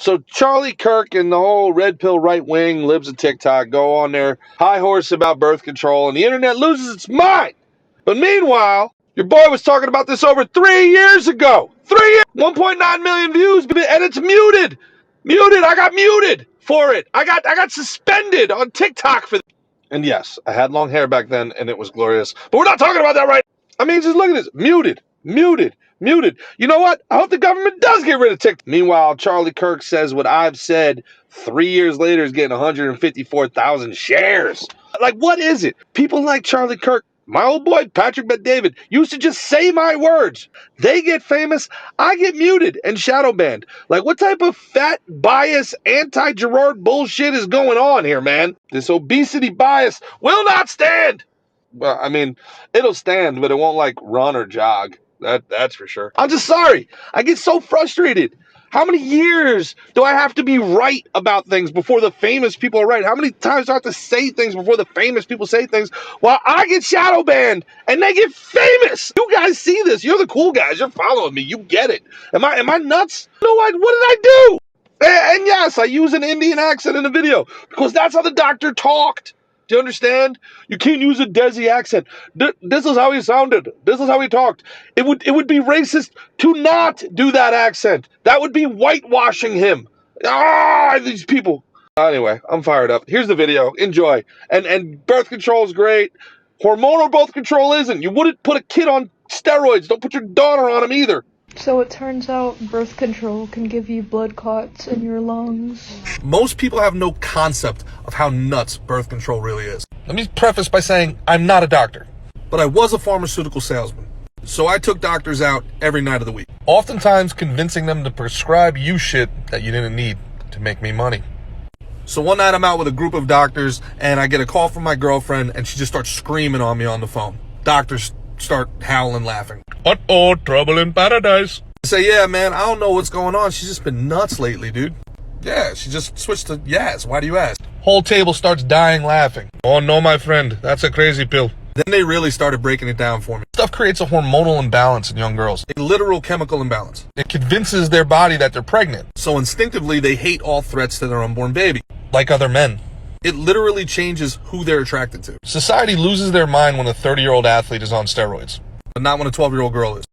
So Charlie Kirk and the whole red pill right wing libs of TikTok go on their high horse about birth control, and the internet loses its mind. But meanwhile, your boy was talking about this over 3 years ago. 3 years, 1.9 million views, and it's muted. Muted. I got muted for it. I got suspended on TikTok for. And yes, I had long hair back then, and it was glorious. But we're not talking about that right now. I mean, just look at this. Muted. You know what? I hope the government does get rid of TikTok. Meanwhile, Charlie Kirk says what I've said 3 years later is getting 154,000 shares. Like, what is it? People like Charlie Kirk, my old boy Patrick Bet-David, used to just say my words. They get famous, I get muted and shadow banned. Like, what type of fat, bias, anti-Gerard bullshit is going on here, man? This obesity bias will not stand. Well, I mean, it'll stand, but it won't, like, run or jog. That's for sure. I'm just sorry. I get so frustrated. How many years do I have to be right about things before the famous people are right? How many times do I have to say things before the famous people say things while I get shadow banned and they get famous? You guys see this. You're the cool guys. You're following me. You get it. Am I nuts? No, what did I do? And yes, I use an Indian accent in the video because that's how the doctor talked. Do you understand? You can't use a Desi accent. This is how he sounded. This is how he talked. It would be racist to not do that accent. That would be whitewashing him. These people. Anyway, I'm fired up. Here's the video. Enjoy. And birth control is great. Hormonal birth control isn't. You wouldn't put a kid on steroids. Don't put your daughter on them either. So it turns out birth control can give you blood clots in your lungs. Most people have no concept of how nuts birth control really is. Let me preface by saying I'm not a doctor, but I was a pharmaceutical salesman. So I took doctors out every night of the week, oftentimes convincing them to prescribe you shit that you didn't need to make me money. So one night I'm out with a group of doctors and I get a call from my girlfriend and she just starts screaming on me on the phone. Doctors start howling, laughing. Uh-oh, trouble in paradise. I say, yeah, man, I don't know what's going on. She's just been nuts lately, dude. Yeah, she just switched to yes. Why do you ask? Whole table starts dying laughing. Oh, no, my friend. That's a crazy pill. Then they really started breaking it down for me. Stuff creates a hormonal imbalance in young girls. A literal chemical imbalance. It convinces their body that they're pregnant. So instinctively, they hate all threats to their unborn baby. Like other men. It literally changes who they're attracted to. Society loses their mind when a 30-year-old athlete is on steroids, but not when a 12-year-old girl is.